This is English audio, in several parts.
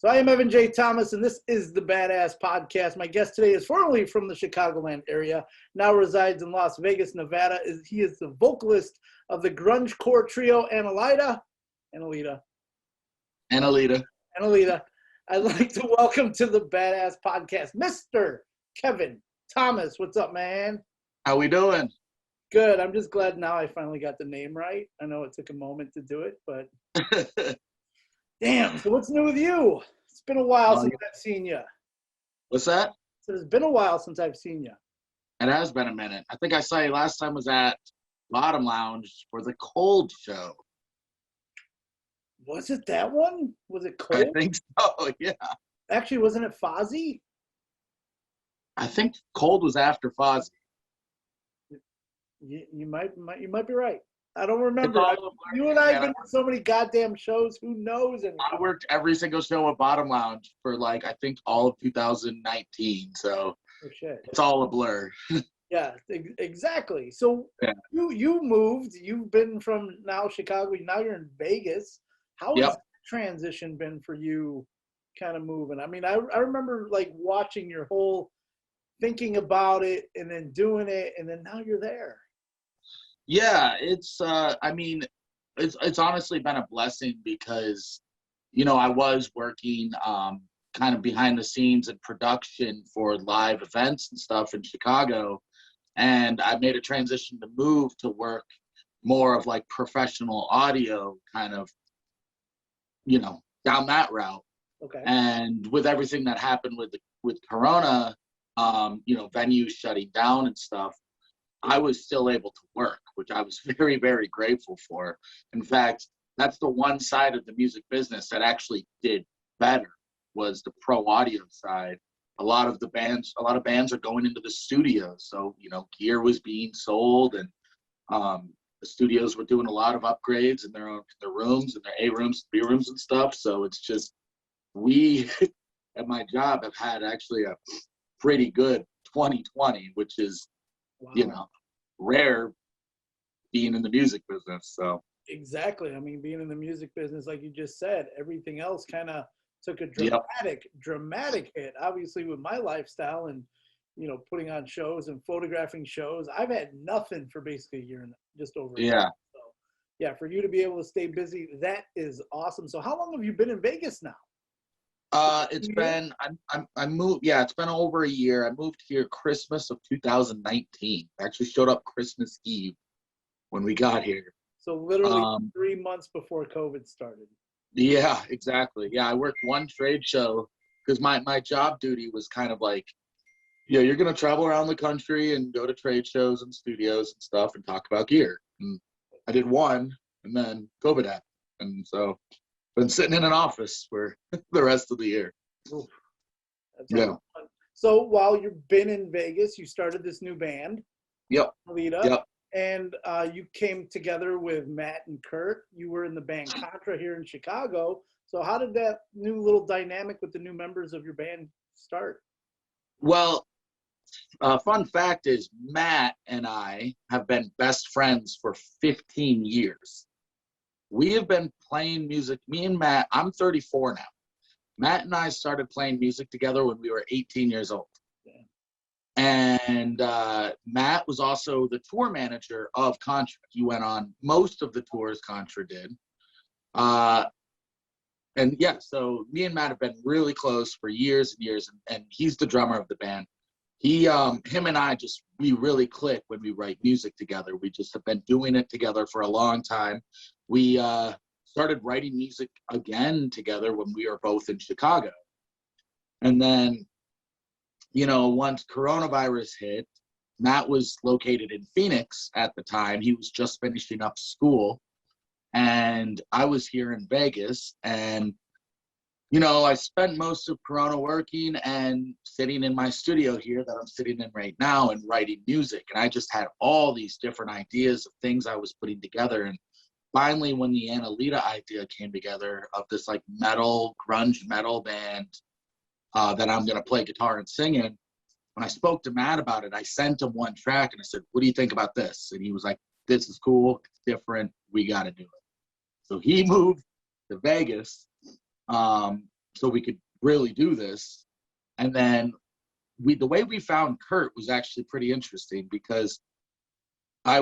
So I am Evan J. Thomas, and this is the Badass Podcast. My guest today is formerly from the Chicagoland area, now resides in Las Vegas, Nevada. He is the vocalist of the grunge-core trio Annelida. I'd like to welcome to the Badass Podcast, Mr. Kevin Thomas. What's up, man? How we doing? Good. I'm just glad now I finally got the name right. I know it took a moment to do it, but damn. So what's new with you? It's been a while since I've seen you. What's that? So it's been a while since I've seen you. It has been a minute. I think I saw you last time was at Bottom Lounge for the Cold show. Was it that one? Was it Cold? I think so, yeah. Actually, wasn't it Fozzy? I think Cold was after Fozzy. You might be right. I don't remember. You and I have been to so many goddamn shows. Who knows? I worked every single show at Bottom Lounge for I think all of 2019. So it's all a blur. Yeah, exactly. So you moved. You've been from now Chicago. Now you're in Vegas. How has the transition been for you? Kind of moving. I mean, I remember watching your whole thinking about it and then doing it, and then now you're there. Yeah, it's honestly been a blessing because, I was working kind of behind the scenes in production for live events and stuff in Chicago. And I made a transition to move to work more of professional audio kind of, down that route. Okay. And with everything that happened with Corona, venues shutting down and stuff, I was still able to work, which I was very, very grateful for. In fact, that's the one side of the music business that actually did better, was the pro audio side. A lot of bands are going into the studios. So, gear was being sold, and the studios were doing a lot of upgrades in their rooms and their A rooms, B rooms and stuff. So it's just, we at my job have had actually a pretty good 2020, which is, rare being in the music business. So exactly. I mean, being in the music business, like you just said, everything else kind of took a dramatic hit. Obviously, with my lifestyle and putting on shows and photographing shows, I've had nothing for basically a year and just over a year. So yeah, for you to be able to stay busy, that is awesome. So how long have you been in Vegas now? It's been it's been over a year. I moved here Christmas of 2019. I actually showed up Christmas Eve when we got here. So literally 3 months before COVID started. Yeah, exactly. Yeah, I worked one trade show because my job duty was kind of you're gonna travel around the country and go to trade shows and studios and stuff and talk about gear. And I did one, and then COVID happened, and so been sitting in an office for the rest of the year. Oof. That's fun. So while you've been in Vegas, you started this new band. Yep. Annelida. Yep. And you came together with Matt and Kurt. You were in the band Contra here in Chicago. So how did that new little dynamic with the new members of your band start? Well, fun fact is Matt and I have been best friends for 15 years. We have been playing music, me and Matt, I'm 34 now. Matt and I started playing music together when we were 18 years old. Yeah. And Matt was also the tour manager of Contra. He went on most of the tours Contra did. So me and Matt have been really close for years and years, and he's the drummer of the band. Him and I we really click when we write music together. We just have been doing it together for a long time. We started writing music again together when we were both in Chicago. And then, once coronavirus hit, Matt was located in Phoenix at the time. He was just finishing up school. And I was here in Vegas. And I spent most of Corona working and sitting in my studio here that I'm sitting in right now and writing music. And I just had all these different ideas of things I was putting together. And finally, when the Annelida idea came together of this grunge metal band that I'm going to play guitar and sing in, when I spoke to Matt about it, I sent him one track and I said, "What do you think about this?" And he was like, "This is cool. It's different. We got to do it." So he moved to Vegas so we could really do this. And then the way we found Kurt was actually pretty interesting, because me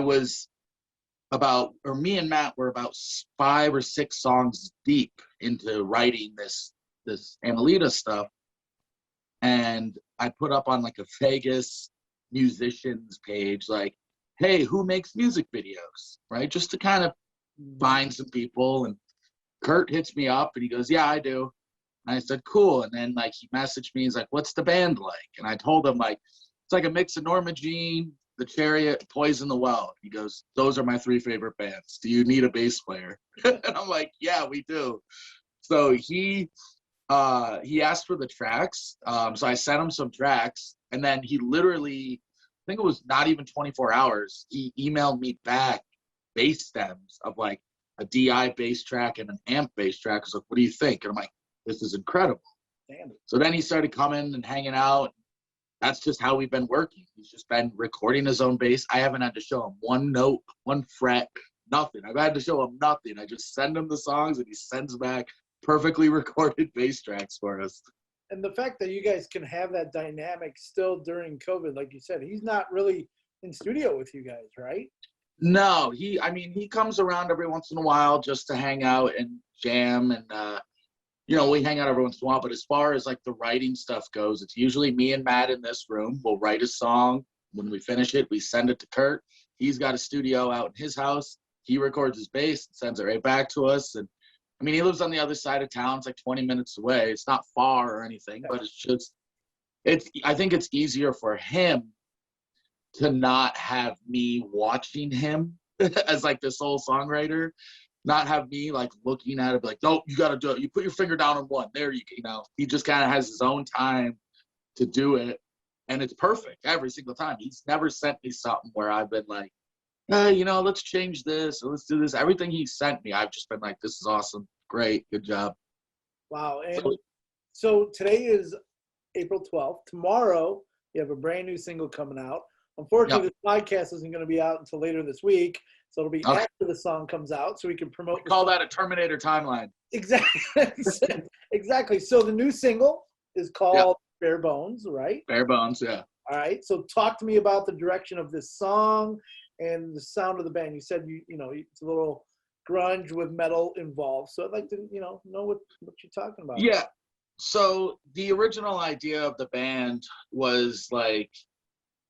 and Matt were about 5 or 6 songs deep into writing this Annelida stuff. And I put up on like a Vegas musicians page, like, hey, who makes music videos, right? Just to kind of find some people. And Kurt hits me up and he goes, yeah, I do. And I said, cool. And then like he messaged me, he's like, what's the band like? And I told him, like, it's like a mix of Norma Jean, The Chariot, Poison the Well. He goes, those are my 3 favorite bands. Do you need a bass player? And I'm like, yeah, we do. So he asked for the tracks. So I sent him some tracks, and then he literally, I think it was not even 24 hours, he emailed me back bass stems of like a DI bass track and an amp bass track. I was like, what do you think? And I'm like, this is incredible. Damn. So then he started coming and hanging out. That's just how we've been working. He's just been recording his own bass. I haven't had to show him one note, one fret, nothing. I've had to show him nothing. I just send him the songs and he sends back perfectly recorded bass tracks for us. And the fact that you guys can have that dynamic still during COVID, like you said, he's not really in studio with you guys, right? No, he comes around every once in a while just to hang out and jam, and we hang out every once in a while. But as far as like the writing stuff goes, it's usually me and Matt in this room. We'll write a song. When we finish it, we send it to Kurt. He's got a studio out in his house. He records his bass and sends it right back to us. And I mean, he lives on the other side of town. It's like 20 minutes away. It's not far or anything, but I think it's easier for him to not have me watching him as like the sole songwriter, not have me like looking at it like, no, you got to do it. You put your finger down on one. There, he just kind of has his own time to do it. And it's perfect every single time. He's never sent me something where I've been like, hey, let's change this or let's do this. Everything he sent me, I've just been like, this is awesome. Great. Good job. Wow. And so today is April 12th. Tomorrow, you have a brand new single coming out. Unfortunately, This podcast isn't going to be out until later this week. So it'll be after the song comes out so we can promote. We call that a Terminator timeline. Exactly. Exactly. So the new single is called Bare Bones, right? Bare Bones, yeah. All right. So talk to me about the direction of this song and the sound of the band. You said it's a little grunge with metal involved. So I'd like to know what you're talking about. Yeah. So the original idea of the band was like,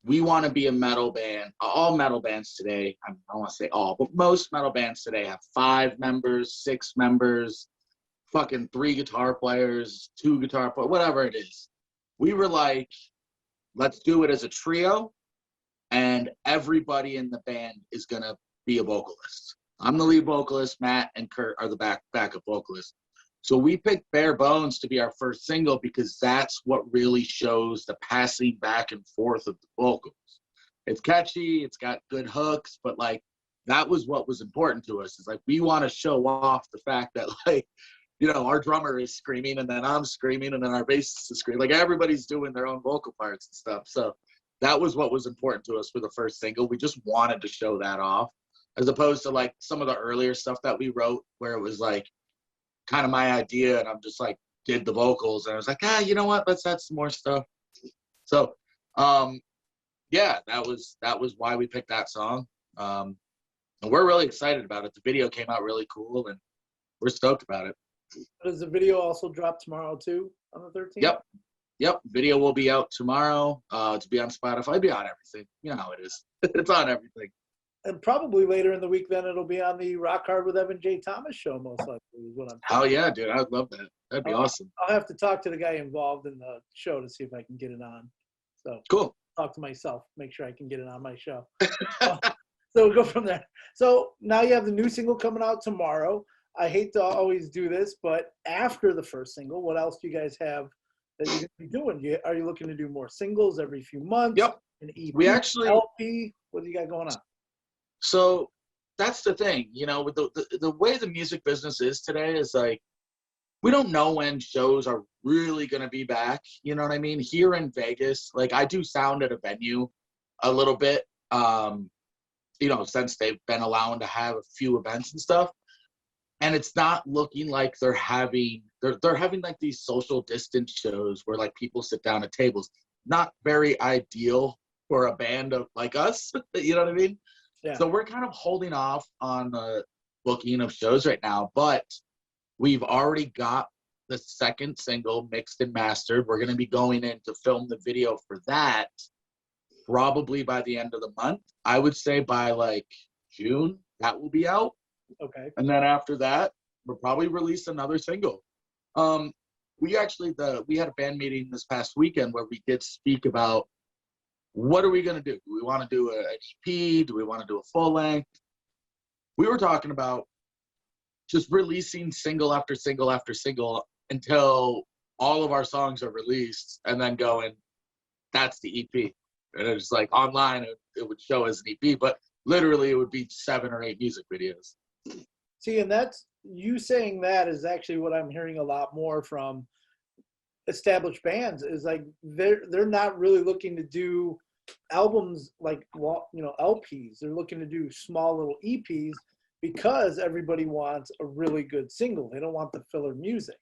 we want to be a metal band. All metal bands today, I don't want to say all, but most metal bands today have 5 members, 6 members, fucking 3 guitar players, 2 guitar players, whatever it is. We were like, let's do it as a trio, and everybody in the band is going to be a vocalist. I'm the lead vocalist. Matt and Kurt are the backup vocalists. So we picked Bare Bones to be our first single because that's what really shows the passing back and forth of the vocals. It's catchy, it's got good hooks, but like that was what was important to us. It's like we want to show off the fact that like, our drummer is screaming and then I'm screaming and then our bassist is screaming. Like everybody's doing their own vocal parts and stuff. So that was what was important to us for the first single. We just wanted to show that off, as opposed to like some of the earlier stuff that we wrote where it was like kind of my idea and I'm just like did the vocals and I was like, you know what, let's add some more stuff. So that was why we picked that song. And we're really excited about it. The video came out really cool and we're stoked about it. Does the video also drop tomorrow too on the 13th? Yep. Video will be out tomorrow. To be on Spotify, it'll be on everything. You know how it is. It's on everything. And probably later in the week, then it'll be on the Rock Hard with Evan J. Thomas show, most likely, is what I'm thinking. Hell yeah, dude. I'd love that. That'd be awesome. I'll have to talk to the guy involved in the show to see if I can get it on. So cool. Talk to myself, make sure I can get it on my show. So we'll go from there. So now you have the new single coming out tomorrow. I hate to always do this, but after the first single, what else do you guys have that you're going to be doing? Are you looking to do more singles every few months? Yep. An EP, we actually LP? What do you got going on? So that's the thing, with the way the music business is today is like, we don't know when shows are really going to be back. You know what I mean? Here in Vegas, like I do sound at a venue a little bit, since they've been allowing to have a few events and stuff. and it's not looking like they're having like these social distance shows where like people sit down at tables. Not very ideal for a band of like us. You know what I mean? Yeah. So we're kind of holding off on the booking of shows right now, but we've already got the second single mixed and mastered. We're going to be going in to film the video for that probably by the end of the month. I would say by like June that will be out. Okay. And then after that, we'll probably release another single. We had a band meeting this past weekend where we did speak about what are we going to do? Do we want to do an EP? Do we want to do a full length? We were talking about just releasing single after single after single until all of our songs are released, and then going, that's the EP. And it's like online, it would show as an EP, but literally it would be 7 or 8 music videos. See, and that's, you saying that is actually what I'm hearing a lot more from established bands, is like they're not really looking to do albums like, you know, LPs. They're looking to do small little EPs because everybody wants a really good single. They don't want the filler music.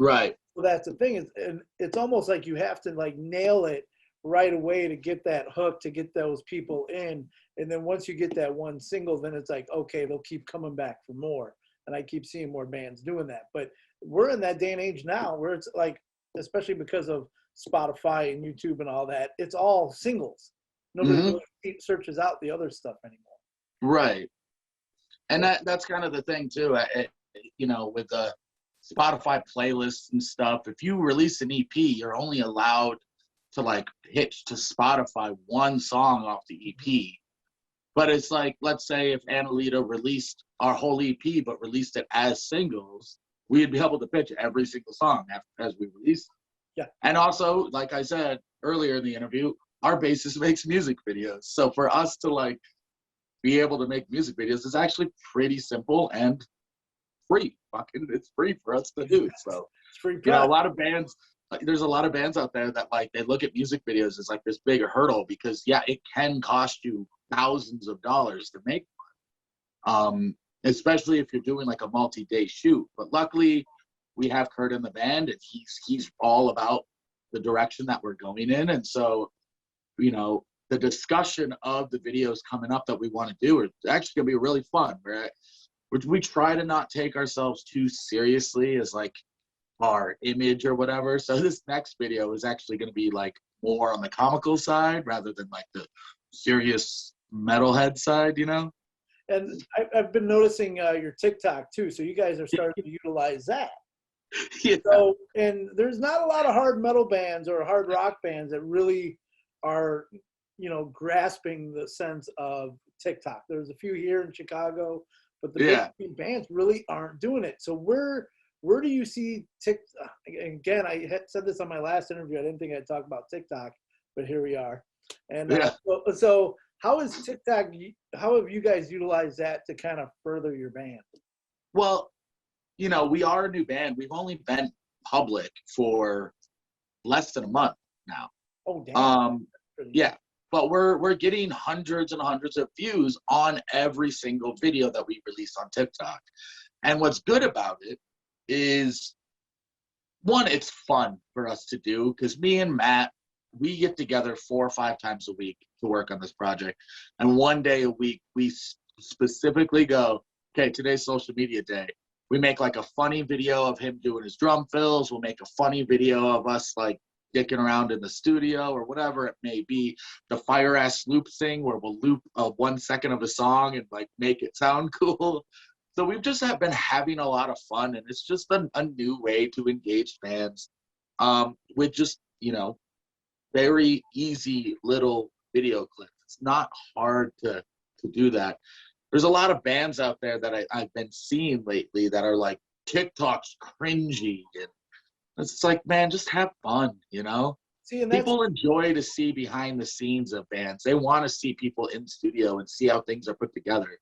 Right. So that's the thing, is, and it's almost like you have to like nail it right away to get that hook, to get those people in. And then once you get that one single, then it's like, okay, they'll keep coming back for more. And I keep seeing more bands doing that. But we're in that day and age now where it's like, especially because of Spotify and YouTube and all that, it's all singles. Nobody really searches out the other stuff anymore. Right. And that's kind of the thing too. You know, with the Spotify playlists and stuff, if you release an EP, you're only allowed to like pitch to Spotify one song off the EP. But it's like, let's say if Annelida released our whole EP but released it as singles, we'd be able to pitch every single song as we release them. Yeah. And also, like I said earlier in the interview, our bassist makes music videos. So for us to like be able to make music videos is actually pretty simple and free. It's free for us to do. So It's free. You know, a lot of bands, there's a lot of bands out there that like, they look at music videos as like this big hurdle because yeah, it can cost you thousands of dollars to make one. Especially if you're doing like a multi-day shoot. But luckily we have Kurt in the band, and he's all about the direction that we're going in. And so, you know, the discussion of the videos coming up that we want to do are actually gonna be really fun, right? Which we try to not take ourselves too seriously as like our image or whatever. So this next video is actually going to be like more on the comical side rather than like the serious metalhead side, you know? And I've been noticing your TikTok too. So you guys are starting to utilize that. Yeah. So, and there's not a lot of hard metal bands or hard rock bands that really are, you know, grasping the sense of TikTok. There's a few here in Chicago, but the big bands really aren't doing it. So where do you see TikTok? Again, I had said this on my last interview. I didn't think I'd talk about TikTok, but here we are. And so how is TikTok, how have you guys utilized that to kind of further your band? Well, you know, we are a new band. We've only been public for less than a month now. Oh, damn. Yeah. But we're getting hundreds and hundreds of views on every single video that we release on TikTok. And what's good about it is, one, it's fun for us to do because me and Matt, we get together 4 or 5 times a week to work on this project. And one day a week, we specifically go, okay, today's social media day. We make like a funny video of him doing his drum fills. We'll make a funny video of us like dicking around in the studio or whatever it may be. The fire ass loop thing where we'll loop 1 second of a song and like make it sound cool. So we've just been having a lot of fun, and it's just a new way to engage fans with just, you know, very easy little video clips. It's not hard to do that. There's a lot of bands out there that I've been seeing lately that are like, TikTok's cringy, and it's like, man, just have fun, you know? See, and people enjoy to see behind the scenes of bands. They want to see people in studio and see how things are put together.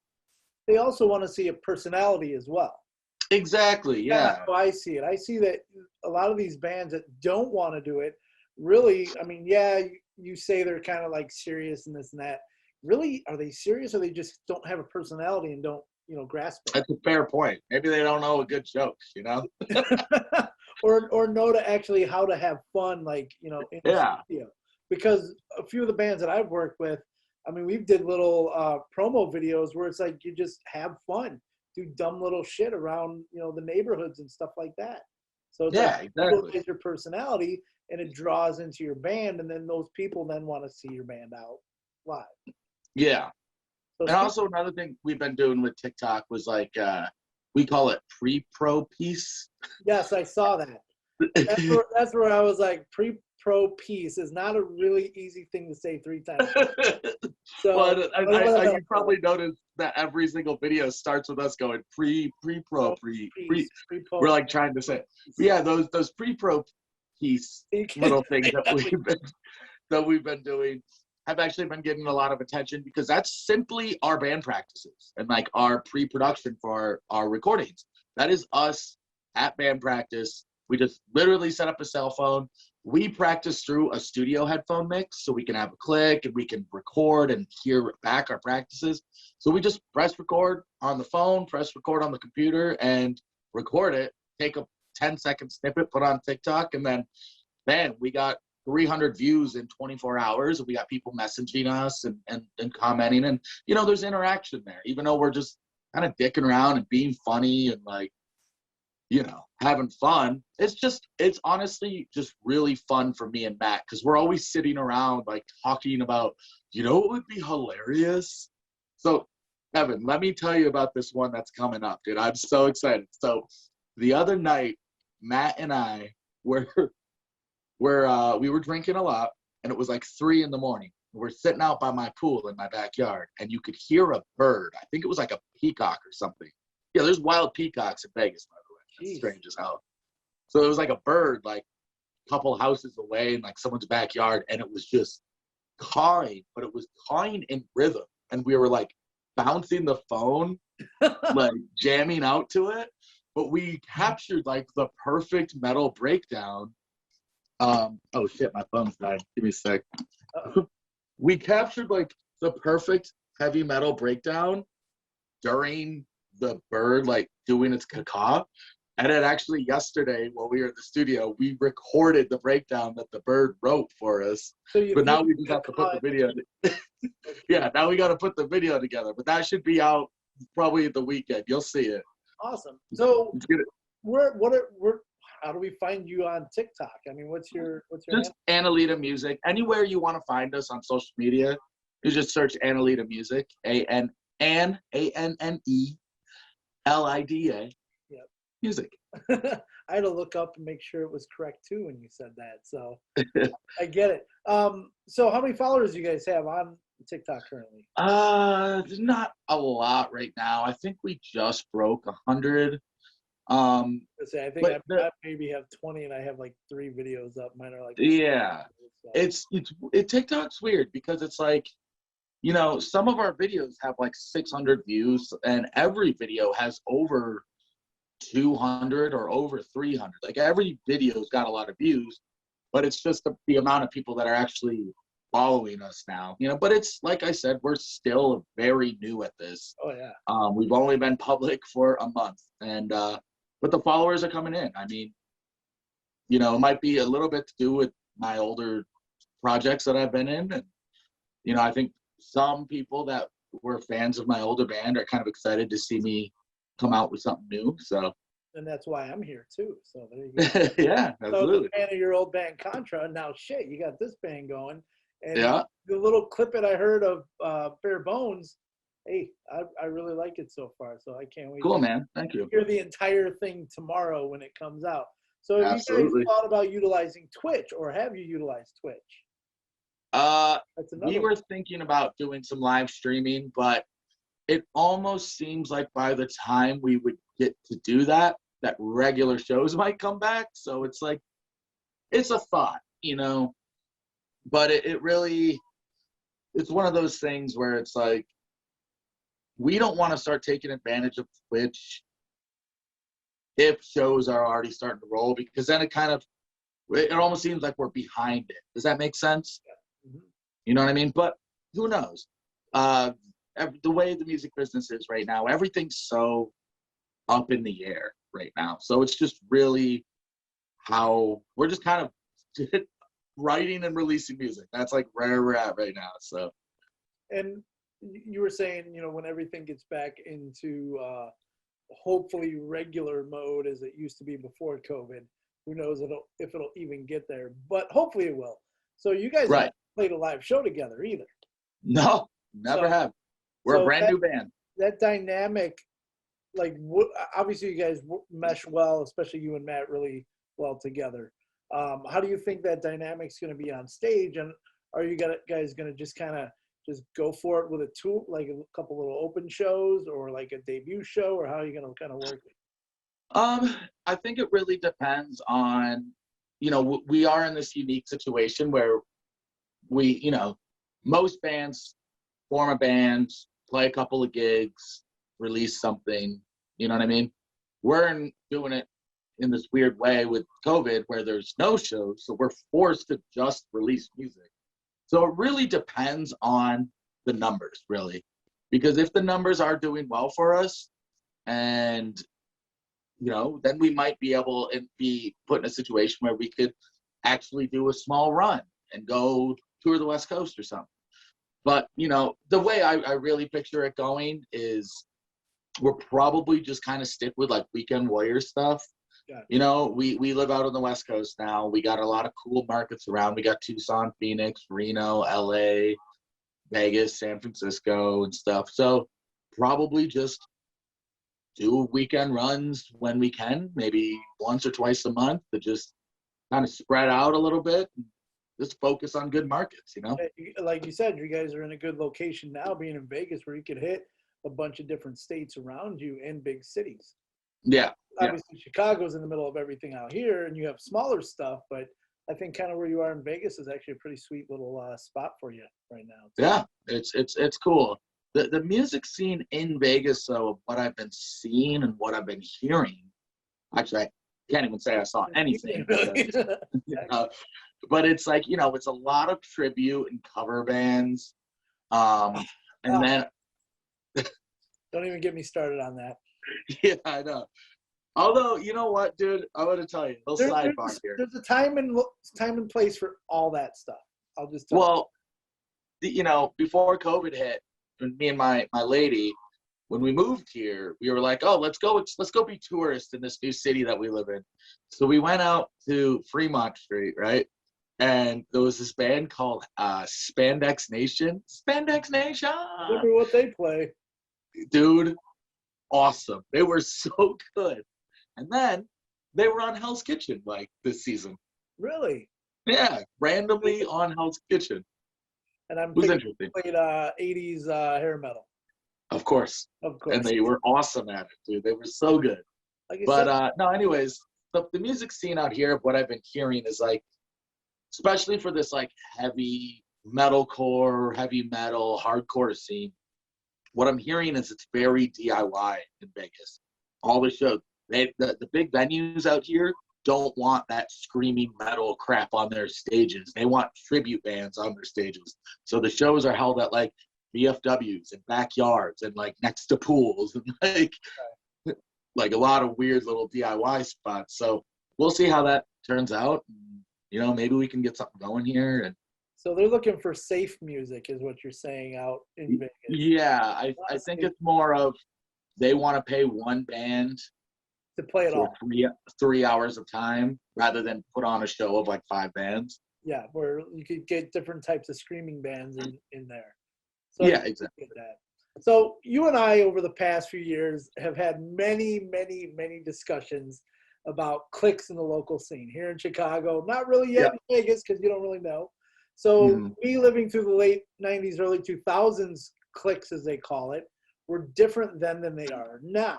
They also want to see a personality as well. Exactly, yeah. That's how I see it. I see that a lot of these bands that don't want to do it, really, I mean, yeah, you say they're kind of like serious and this and that. Really, are they serious, or they just don't have a personality and don't grasp it. That's a fair point. Maybe they don't know a good joke, or know to actually how to have fun, like, in the studio. Because a few of the bands that I've worked with, I mean, we did little promo videos where it's like you just have fun, do dumb little shit around, the neighborhoods and stuff like that. So it's exactly. your personality, and it draws into your band, and then those people then want to see your band out live. Yeah. So and also another thing we've been doing with TikTok was like, we call it pre-pro piece. Yes, I saw that. That's where I was like, pre-pro piece is not a really easy thing to say 3 times. So you probably noticed that every single video starts with us going pre-pro. We're like trying to say, yeah, those pre-pro piece little things that we've been doing have actually been getting a lot of attention, because that's simply our band practices and like our pre-production for our recordings. That is us at band practice. We just literally set up a cell phone. We practice through a studio headphone mix so we can have a click and we can record and hear back our practices. So we just press record on the phone, press record on the computer, and record it, take a 10-second snippet, put on TikTok, and then we got 300 views in 24 hours. And we got people messaging us and commenting. And, there's interaction there, even though we're just kind of dicking around and being funny and like, having fun. It's honestly just really fun for me and Matt, because we're always sitting around like talking about, what would be hilarious? So, Evan, let me tell you about this one that's coming up, dude. I'm so excited. So the other night, Matt and I we were drinking a lot, and it was like 3 a.m. We're sitting out by my pool in my backyard, and you could hear a bird. I think it was like a peacock or something. Yeah, there's wild peacocks in Vegas, by the way. That's strange as hell. So it was like a bird, like a couple houses away in like someone's backyard, and it was just cawing, but it was cawing in rhythm. And we were like bouncing the phone, like jamming out to it. But we captured like the perfect metal breakdown. Oh shit, my phone's died. Give me a sec. We captured like the perfect heavy metal breakdown during the bird like doing its cacaw. And then actually yesterday while we were in the studio, we recorded the breakdown that the bird wrote for us. But now we just have to put the video. Yeah, now we got to put the video together. But that should be out probably the weekend. You'll see it. Awesome. So how do we find you on TikTok? I mean, what's your just Annelida Music. Anywhere you want to find us on social media, you just search Annelida Music. ANNELIDA. Yep. Music. I had to look up and make sure it was correct too when you said that. So I get it. So how many followers do you guys have on TikTok currently? Not a lot right now. I think we just broke 100. I think I maybe have 20, and I have like 3 videos up. Mine are like TikTok's weird because it's like, some of our videos have like 600 views, and every video has over 200 or over 300. Like every video's got a lot of views, but it's just the amount of people that are actually following us now. But it's like I said, we're still very new at this. Oh yeah. We've only been public for a month, and but the followers are coming in. I mean, it might be a little bit to do with my older projects that I've been in, and I think some people that were fans of my older band are kind of excited to see me come out with something new. So, and that's why I'm here too. So there you go. Yeah, absolutely. So fan of your old band Contra. Now shit, you got this band going. And yeah. The little clip that I heard of Bare Bones, hey, I really like it so far. So I can't wait. Cool, man. Thank you. Hear the entire thing tomorrow when it comes out. So have you guys thought about utilizing Twitch, or have you utilized Twitch? We were thinking about doing some live streaming, but it almost seems like by the time we would get to do that regular shows might come back. So it's like, it's a thought, but it really, it's one of those things where it's like, we don't want to start taking advantage of Twitch if shows are already starting to roll, because then it almost seems like we're behind it. Does that make sense? Yeah. Mm-hmm. You know what I mean? But who knows? the way the music business is right now, everything's so up in the air right now. So it's just really how we're just kind of writing and releasing music. That's like where we're at right now. So, and you were saying, you know, when everything gets back into hopefully regular mode as it used to be before COVID, who knows if it'll even get there, but hopefully it will. So you guys right. haven't played a live show together either. No, never have. We're a brand new band. That dynamic, like, obviously you guys mesh well, especially you and Matt really well together. How do you think that dynamic's going to be on stage? And are you guys going to just kind of just go for it with a tour, like a couple little open shows or like a debut show, or how are you going to kind of work it? I think it really depends on, you know, we are in this unique situation where we, you know, most bands form a band, play a couple of gigs, release something, you know what I mean? We're doing it in this weird way with COVID where there's no shows, so we're forced to just release music. So it really depends on the numbers, really. Because if the numbers are doing well for us, and, you know, then we might be able to be put in a situation where we could actually do a small run and go tour the West Coast or something. But, you know, the way I really picture it going is we're probably just kind of stick with like Weekend Warrior stuff. Yeah. You know, we live out on the West Coast now. We got a lot of cool markets around. We got Tucson, Phoenix, Reno, LA, Vegas, San Francisco and stuff. So probably just do weekend runs when we can, maybe once or twice a month, to just kind of spread out a little bit and just focus on good markets, you know? Like you said, you guys are in a good location now, being in Vegas, where you could hit a bunch of different states around you and big cities. Yeah. Obviously, Chicago's in the middle of everything out here, and you have smaller stuff, but I think kind of where you are in Vegas is actually a pretty sweet little spot for you right now. Yeah, it's cool. The music scene in Vegas, though, what I've been seeing and what I've been hearing, actually, I can't even say I saw anything. But it's like, you know, it's a lot of tribute and cover bands. And then... Don't even get me started on that. Yeah, I know. Although, you know what, dude? I'm going to tell you, sidebar here. There's a time and place for all that stuff. I'll just tell you. Well, you know, before COVID hit, me and my lady, when we moved here, we were like, oh, let's go be tourists in this new city that we live in. So we went out to Fremont Street, right? And there was this band called Spandex Nation. Spandex Nation! Remember what they play. Dude, awesome. They were so good. And then they were on Hell's Kitchen, like, this season. Really? Yeah, randomly on Hell's Kitchen. And I'm played 80s hair metal. Of course. Of course. And they were awesome at it, dude. They were so good. No, anyways, the music scene out here, what I've been hearing is, like, especially for this, like, heavy metalcore, heavy metal, hardcore scene, what I'm hearing is it's very DIY in Vegas. All the shows, the big venues out here don't want that screaming metal crap on their stages. They want tribute bands on their stages. So the shows are held at like VFWs and backyards and like next to pools and like a lot of weird little DIY spots. So we'll see how that turns out. You know, maybe we can get something going here. And so they're looking for safe music is what you're saying out in Vegas. Yeah, I think it's more of they want to pay one band to play it all 3 hours of time rather than put on a show of like 5 bands. Yeah, where you could get different types of screaming bands in there. So yeah, exactly. So you and I, over the past few years, have had many discussions about cliques in the local scene here in Chicago. Not really yet in Vegas because you don't really know. So me living through the late 90s, early 2000s cliques, as they call it, were different then than they are now.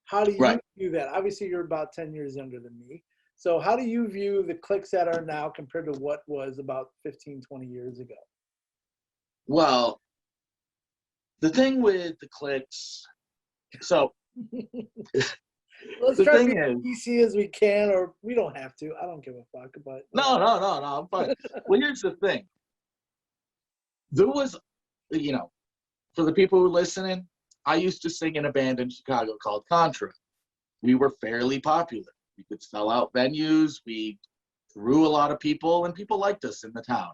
How do you view that? Obviously, you're about 10 years younger than me. So how do you view the cliques that are now compared to what was about 15, 20 years ago? Well, the thing with the cliques, so let's try to be as easy as we can, or we don't have to. I don't give a fuck. But no, I'm fine. Well, here's the thing. There was, you know, for the people who are listening, I used to sing in a band in Chicago called Contra. We were fairly popular. We could sell out venues. We drew a lot of people, and people liked us in the town.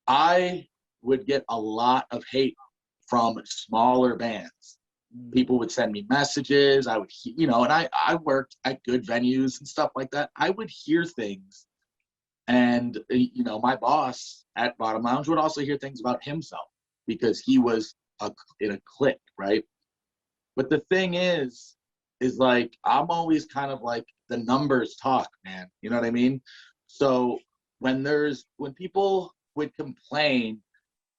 I would get a lot of hate from smaller bands. People would send me messages. I would, and I worked at good venues and stuff like that. I would hear things. And, my boss at Bottom Lounge would also hear things about himself because he was in a clique, right? But the thing is like, I'm always kind of like, the numbers talk, man. You know what I mean? So when people would complain,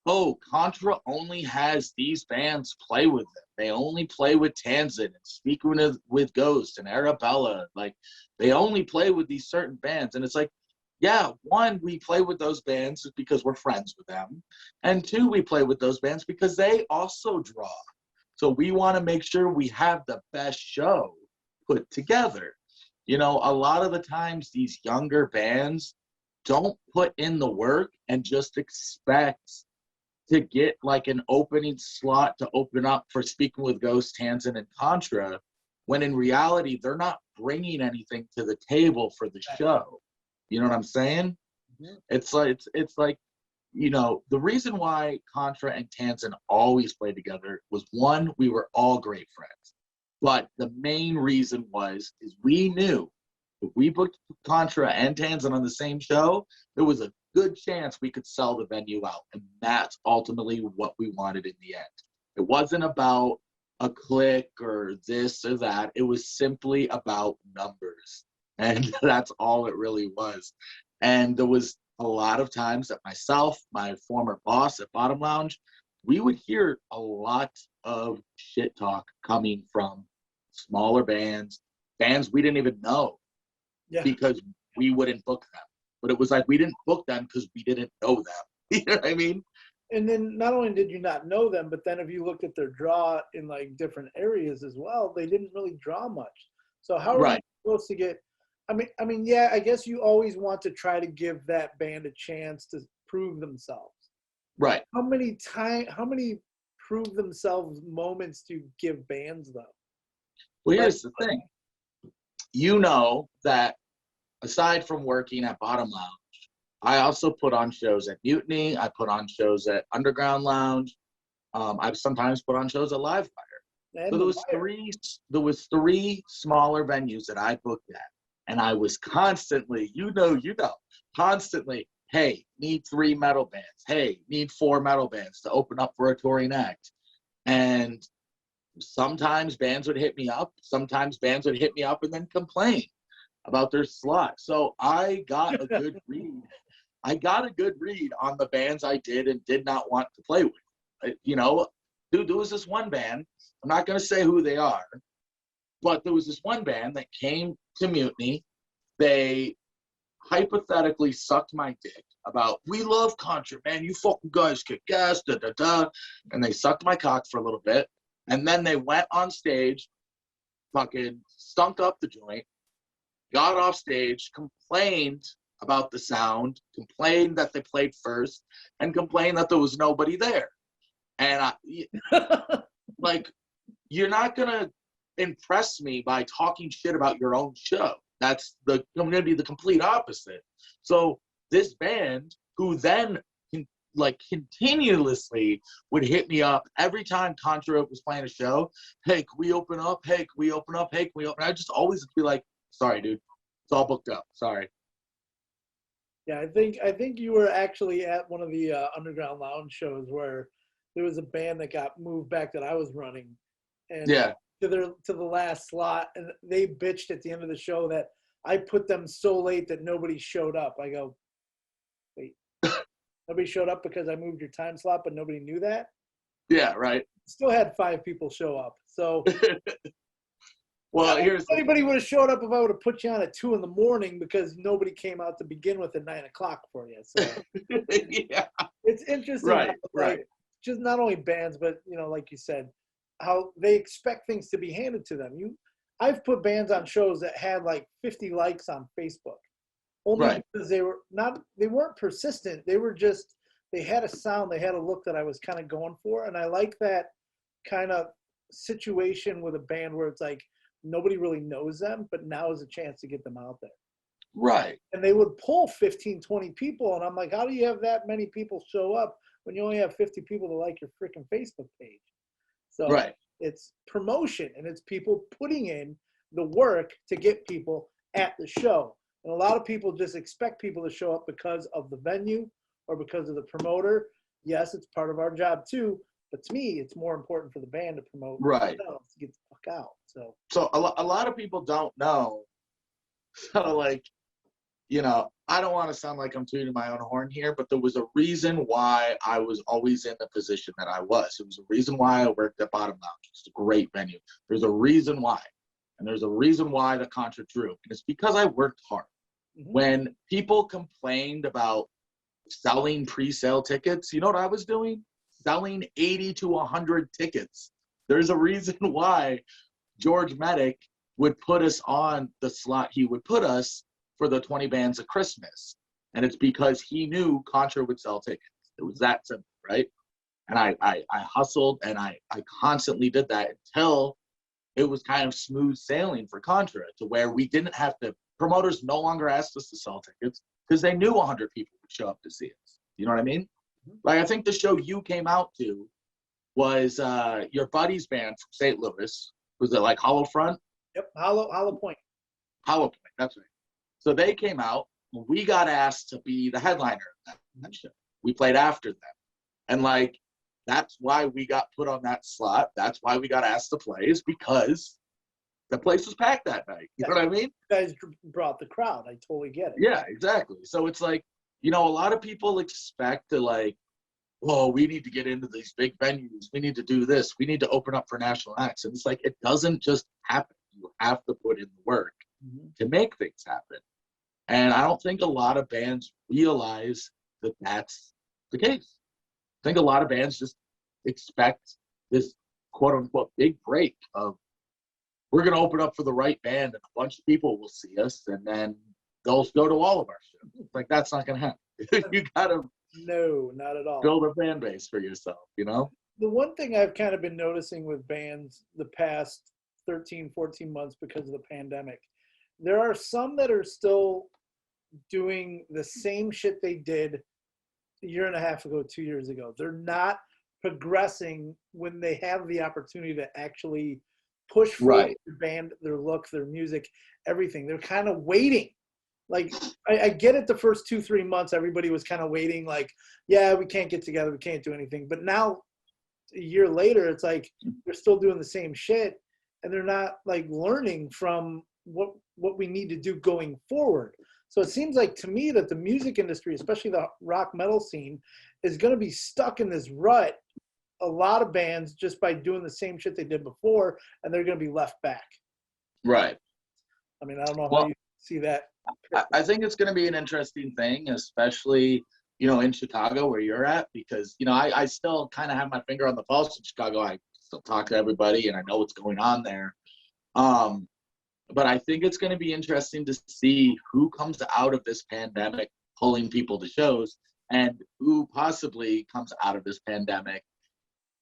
oh, Contra only has these bands play with them. They only play with Tanzan and Speaking with Ghost and Arabella. Like, they only play with these certain bands. And it's like, yeah, one, we play with those bands because we're friends with them. And two, we play with those bands because they also draw. So we want to make sure we have the best show put together. A lot of the times these younger bands don't put in the work and just expect to get like an opening slot to open up for Speaking with Ghost, Tanzan, and Contra, when in reality, they're not bringing anything to the table for the show. You know what I'm saying? Mm-hmm. It's like, the reason why Contra and Tanzan always played together was, one, we were all great friends. But the main reason is we knew if we booked Contra and Tanzan on the same show, there was a good chance we could sell the venue out. And that's ultimately what we wanted in the end. It wasn't about a clique or this or that. It was simply about numbers. And that's all it really was. And there was a lot of times that myself, my former boss at Bottom Lounge, we would hear a lot of shit talk coming from smaller bands we didn't even know, because we wouldn't book them. But it was like, we didn't book them because we didn't know them. You know what I mean? And then not only did you not know them, but then if you looked at their draw in like different areas as well, they didn't really draw much. So how are you supposed to get, I mean, yeah, I guess you always want to try to give that band a chance to prove themselves. Right. How many prove themselves moments do you give bands though? Well, here's the thing. That aside from working at Bottom Lounge, I also put on shows at Mutiny. I put on shows at Underground Lounge. I've sometimes put on shows at Live Fire. So there was three smaller venues that I booked at. And I was constantly, constantly, hey, need 3 metal bands. Hey, need 4 metal bands to open up for a touring act. And sometimes bands would hit me up. Sometimes bands would hit me up and then complain about their slot. So I got a good read. I got a good read on the bands I did and did not want to play with. Dude, there was this one band. I'm not going to say who they are, but there was this one band that came to Mutiny. They hypothetically sucked my dick about, we love Contra, man, you fucking guys kick ass, da-da-da. And they sucked my cock for a little bit. And then they went on stage, fucking stunk up the joint, got off stage, complained about the sound, complained that they played first, and complained that there was nobody there. And like, you're not going to impress me by talking shit about your own show. That's going to be the complete opposite. So this band, who then continuously would hit me up every time Contra was playing a show, hey, can we open up? Hey, can we open up? Hey, can we open? I just always be like, sorry, dude, it's all booked up. Sorry. Yeah, I think you were actually at one of the Underground Lounge shows where there was a band that got moved back that I was running, and to the last slot, and they bitched at the end of the show that I put them so late that nobody showed up. I go, wait, nobody showed up because I moved your time slot, but nobody knew that? Yeah, right. Still had 5 people show up. So well, anybody would have showed up if I would have put you on at 2 a.m. because nobody came out to begin with at 9 o'clock for you. So yeah, it's interesting. Right. Just not only bands, but like you said, how they expect things to be handed to them. I've put bands on shows that had like 50 likes on Facebook, only because they weren't persistent. They they had a sound, they had a look that I was kind of going for. And I like that kind of situation with a band where it's like nobody really knows them, but now is a chance to get them out there. Right. And they would pull 15, 20 people. And I'm like, how do you have that many people show up when you only have 50 people to like your freaking Facebook page? So Right. it's promotion, and it's people putting in the work to get people at the show. And a lot of people just expect people to show up because of the venue or because of the promoter. Yes, it's part of our job too, but to me, it's more important for the band to promote Right. themselves, to get the fuck out. So a lot of people don't know. So like, you know, I don't want to sound like I'm tooting my own horn here, but there was a reason why I was always in the position that I was. There was a reason why I worked at Bottom Lounge. It's a great venue. There's a reason why. And there's a reason why the Contra drew. And it's because I worked hard. Mm-hmm. When people complained about selling pre-sale tickets, you know what I was doing? Selling 80 to 100 tickets. There's a reason why George Medic would put us on the slot he would put us for the 20 bands of Christmas. And it's because he knew Contra would sell tickets. It was that simple, right? And I hustled, and I constantly did that until it was kind of smooth sailing for Contra, to where we didn't have to, promoters no longer asked us to sell tickets because they knew 100 people would show up to see us. You know what I mean? Like, I think the show you came out to was your buddy's band from St. Louis. Was it like Hollow Front? Yep, Hollow Point. Hollow Point, that's right. So they came out. We got asked to be the headliner of that show. We played after them. And like, that's why we got put on that slot. That's why we got asked to play, is because the place was packed that night. You know what I mean? You guys brought the crowd. I totally get it. Yeah, exactly. So it's like, you know, a lot of people expect to like, oh, we need to get into these big venues. We need to do this. We need to open up for national acts. And it's like, it doesn't just happen. You have to put in the work to make things happen. And I don't think a lot of bands realize that that's the case. I think a lot of bands just expect this quote unquote big break of, we're going to open up for the right band and a bunch of people will see us and then they'll go to all of our shows. Like, that's not going to happen. You got to No, not at all. build a fan base for yourself, you know? The one thing I've kind of been noticing with bands the past 13, 14 months because of the pandemic, there are some that are still doing the same shit they did a year and a half ago, 2 years ago. They're not progressing when they have the opportunity to actually push forward their band, their look, their music, everything. They're kind of waiting. Like, I get it, the first 2-3 months, everybody was kind of waiting, like, yeah, we can't get together, we can't do anything. But now, a year later, it's like they're still doing the same shit, and they're not, like, learning from what we need to do going forward. So it seems like to me that the music industry, especially the rock metal scene, is going to be stuck in this rut, a lot of bands, just by doing the same shit they did before, and they're going to be left back. Right. I mean, I don't know how you see that. I think it's going to be an interesting thing, especially, you know, in Chicago where you're at, because, you know, I still kind of have my finger on the pulse in Chicago. I still talk to everybody and I know what's going on there. But I think it's going to be interesting to see who comes out of this pandemic pulling people to shows, and who possibly comes out of this pandemic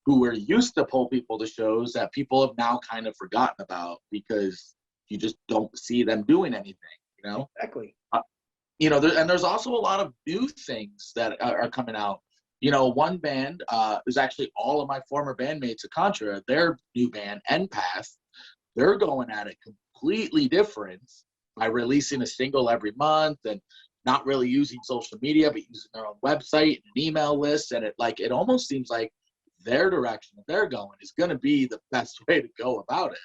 who were used to pull people to shows that people have now kind of forgotten about because you just don't see them doing anything, you know? Exactly. You know, there's also a lot of new things that are coming out. You know, one band is actually all of my former bandmates at Contra, their new band, Empath. They're going at it completely different by releasing a single every month and not really using social media, but using their own website and an email list. And it almost seems like their direction that they're going is going to be the best way to go about it.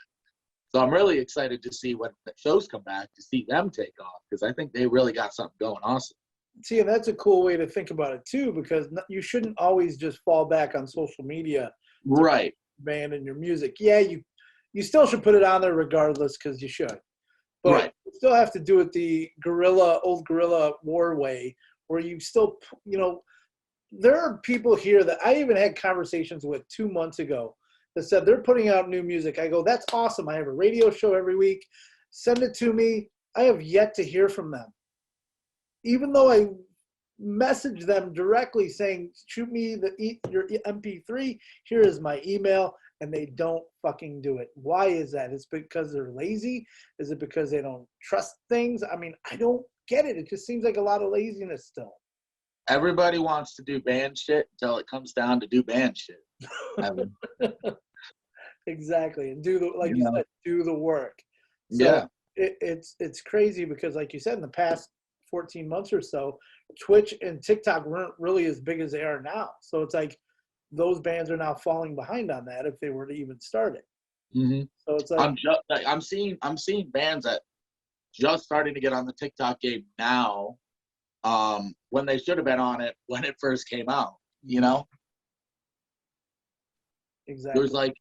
So I'm really excited to see when the shows come back, to see them take off, because I think they really got something going awesome. See, and that's a cool way to think about it too, because you shouldn't always just fall back on social media. Right. Band and your music. Yeah, you still should put it on there regardless, because you should. But you still have to do it the old guerrilla war way, where you still, you know, there are people here that I even had conversations with 2 months ago that said they're putting out new music. I go, that's awesome. I have a radio show every week. Send it to me. I have yet to hear from them. Even though I message them directly saying, shoot me your MP3, here is my email, and they don't fucking do it. Why is that? It's because they're lazy? Is it because they don't trust things? I mean, I don't get it. It just seems like a lot of laziness still. Everybody wants to do band shit until it comes down to do band shit. Exactly. And do the, like you said, do the work. So yeah. It's crazy because, like you said, in the past 14 months or so, Twitch and TikTok weren't really as big as they are now. So it's like those bands are now falling behind on that if they were to even start it. Mm-hmm. So it's like I'm seeing bands that just starting to get on the TikTok game now, when they should have been on it when it first came out. You know, exactly. There's like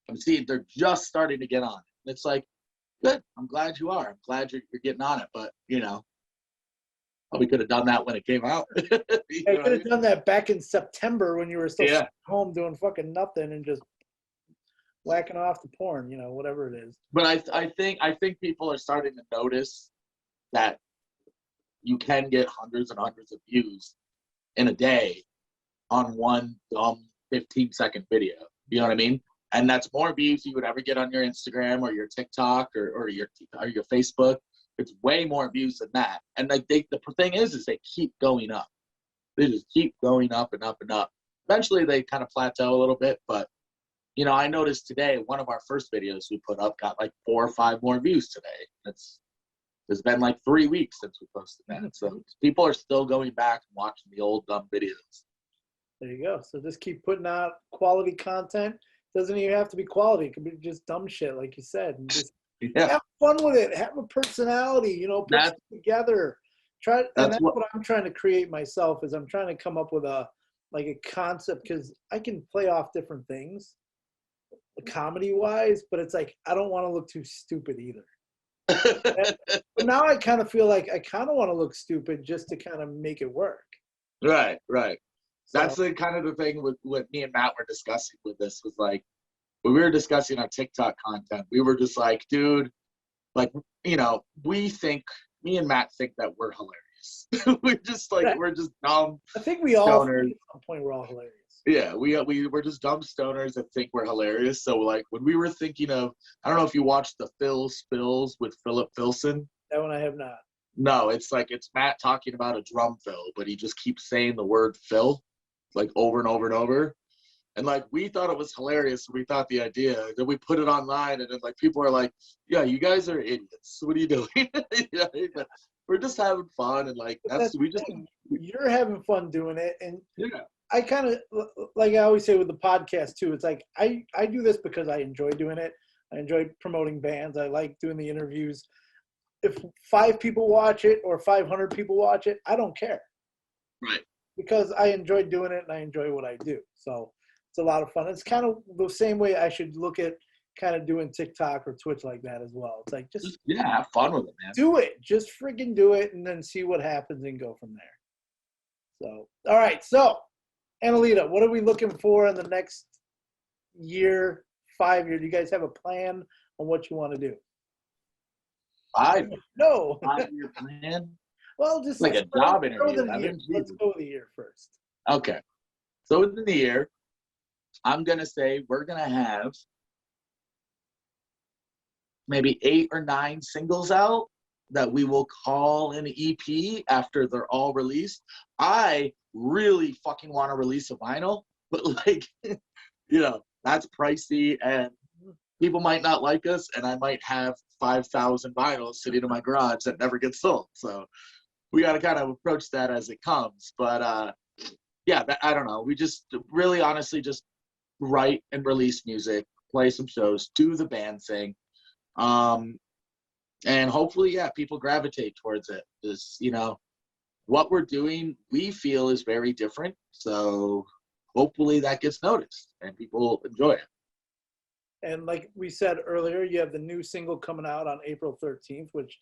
I'm seeing they're just starting to get on it. It's like, good. I'm glad you are. I'm glad you're getting on it. But you know, we could have done that when it came out. You could have done that back in September when you were still home doing fucking nothing and just whacking off the porn, you know, whatever it is. But I think people are starting to notice that you can get hundreds and hundreds of views in a day on one dumb 15-second video. You know what I mean? And that's more views you would ever get on your Instagram or your TikTok or your Facebook. It's way more views than that. And like the thing is they keep going up. They just keep going up and up and up. Eventually they kind of plateau a little bit, but you know, I noticed today one of our first videos we put up got like 4 or 5 more views today. It's been like 3 weeks since we posted that. So people are still going back and watching the old dumb videos. There you go. So just keep putting out quality content. Doesn't even have to be quality. It could be just dumb shit, like you said. And just have fun with it. Have a personality, you know, put it together. That's what I'm trying to create myself is I'm trying to come up with a concept because I can play off different things comedy-wise, but it's like I don't want to look too stupid either. But now I kind of feel like I kind of want to look stupid just to kind of make it work. Right. So, that's the kind of the thing with what me and Matt were discussing with this was like when we were discussing our TikTok content, we were just like, dude, like, you know, me and Matt think that we're hilarious. we're just dumb. I think we all at some point we're all hilarious. Yeah, we're just dumb stoners that think we're hilarious. So like when we were thinking of, I don't know if you watched the Phil Spills with Philip Filson. That one I have not. No, it's Matt talking about a drum fill, but he just keeps saying the word fill like over and over and over. And like we thought it was hilarious. We thought the idea. Then we put it online and then like people are like, yeah, you guys are idiots. What are you doing? Yeah, we're just having fun and like you're having fun doing it. And yeah. I kind of, like I always say with the podcast too, it's like I do this because I enjoy doing it. I enjoy promoting bands. I like doing the interviews. If 5 people watch it or 500 people watch it, I don't care. Right. Because I enjoy doing it and I enjoy what I do. So it's a lot of fun. It's kind of the same way I should look at kind of doing TikTok or Twitch like that as well. It's like just have fun with it, man. Do it. Just freaking do it and then see what happens and go from there. So, all right. So, Annelida, what are we looking for in the next year, 5 years? Do you guys have a plan on what you want to do? 5 years? No. 5-year plan? Well, just like a job interview. Let's go with the year first. Okay. So within the year, I'm going to say we're going to have maybe 8 or 9 singles out that we will call an EP after they're all released. I really fucking want to release a vinyl, but like, you know, that's pricey and people might not like us and I might have 5,000 vinyls sitting in my garage that never get sold. So we got to kind of approach that as it comes. But yeah, I don't know. We just really honestly just write and release music, play some shows, do the band thing. And hopefully, yeah, people gravitate towards it. Just, you know, what we're doing, we feel is very different. So hopefully that gets noticed and people enjoy it. And like we said earlier, you have the new single coming out on April 13th, which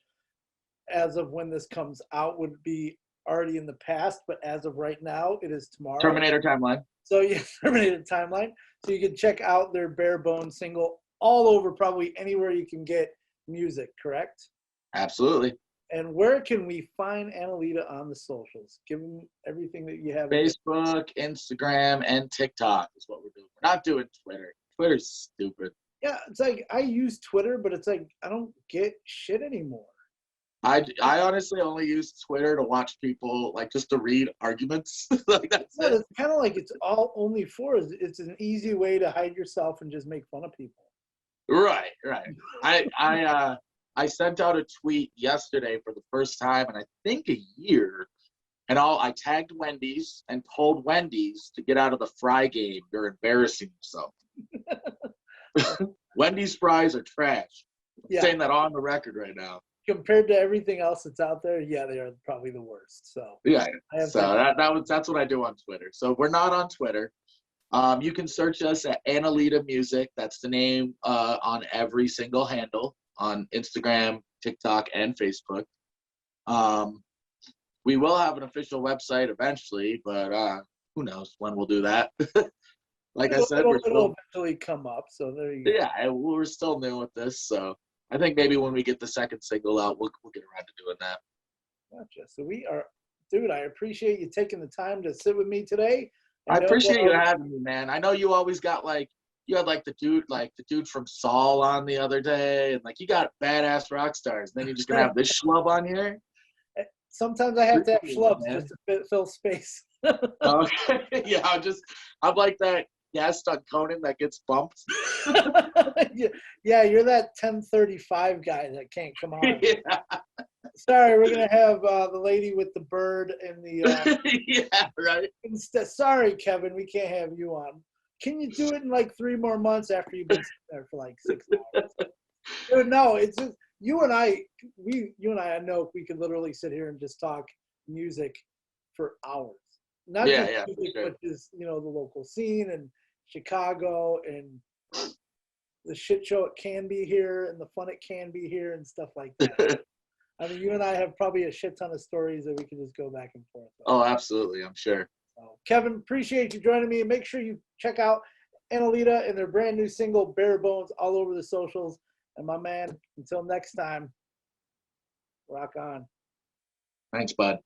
as of when this comes out would be already in the past, but as of right now, it is tomorrow. Terminator Timeline. So yeah, Terminator Timeline. So you can check out their Bare Bones single all over, probably anywhere you can get music, correct? Absolutely. And where can we find Annelida on the socials? Give them everything that you have. Facebook, Instagram, and TikTok is what we're doing. We're not doing Twitter. Twitter's stupid. Yeah, it's like I use Twitter, but it's like I don't get shit anymore. I honestly only use Twitter to watch people, like, just to read arguments. Like, that's it. It's kind of like it's all only for is it's an easy way to hide yourself and just make fun of people. Right. I sent out a tweet yesterday for the first time in I think a year, and I tagged Wendy's and told Wendy's to get out of the fry game. You're embarrassing yourself. Wendy's fries are trash. I'm saying that on the record right now. Compared to everything else that's out there, yeah, they are probably the worst. So yeah, that's what I do on Twitter. So we're not on Twitter. You can search us at Annelida Music. That's the name on every single handle on Instagram, TikTok, and Facebook. We will have an official website eventually, but who knows when we'll do that. Like I said, it'll eventually come up. So there you go. Yeah, we're still new with this, so I think maybe when we get the second single out, we'll get around to doing that. Gotcha. So we are, dude. I appreciate you taking the time to sit with me today. I appreciate you having me, man. I know you always got you had the dude from Saul on the other day, and you got badass rock stars. And then you're just gonna have this schlub on here. Sometimes I have to have schlubs just to fill space. Okay, yeah, I'm like that guest on Conan that gets bumped. Yeah, you're that 10:35 guy that can't come on. Yeah. Sorry, we're gonna have the lady with the bird and the. Yeah, right. Sorry, Kevin, we can't have you on. Can you do it in 3 more months after you've been there for 6 hours? Dude, no, it's just you and I. I know we could literally sit here and just talk music for hours. Not just music, sure. But just the local scene and Chicago and the shit show it can be here and the fun it can be here and stuff like that. I mean, you and I have probably a shit ton of stories that we can just go back and forth with. Oh, absolutely, I'm sure. So, Kevin, appreciate you joining me, and make sure you check out Annelida and their brand new single Bare Bones all over the socials. And my man, until next time, rock on. Thanks, bud.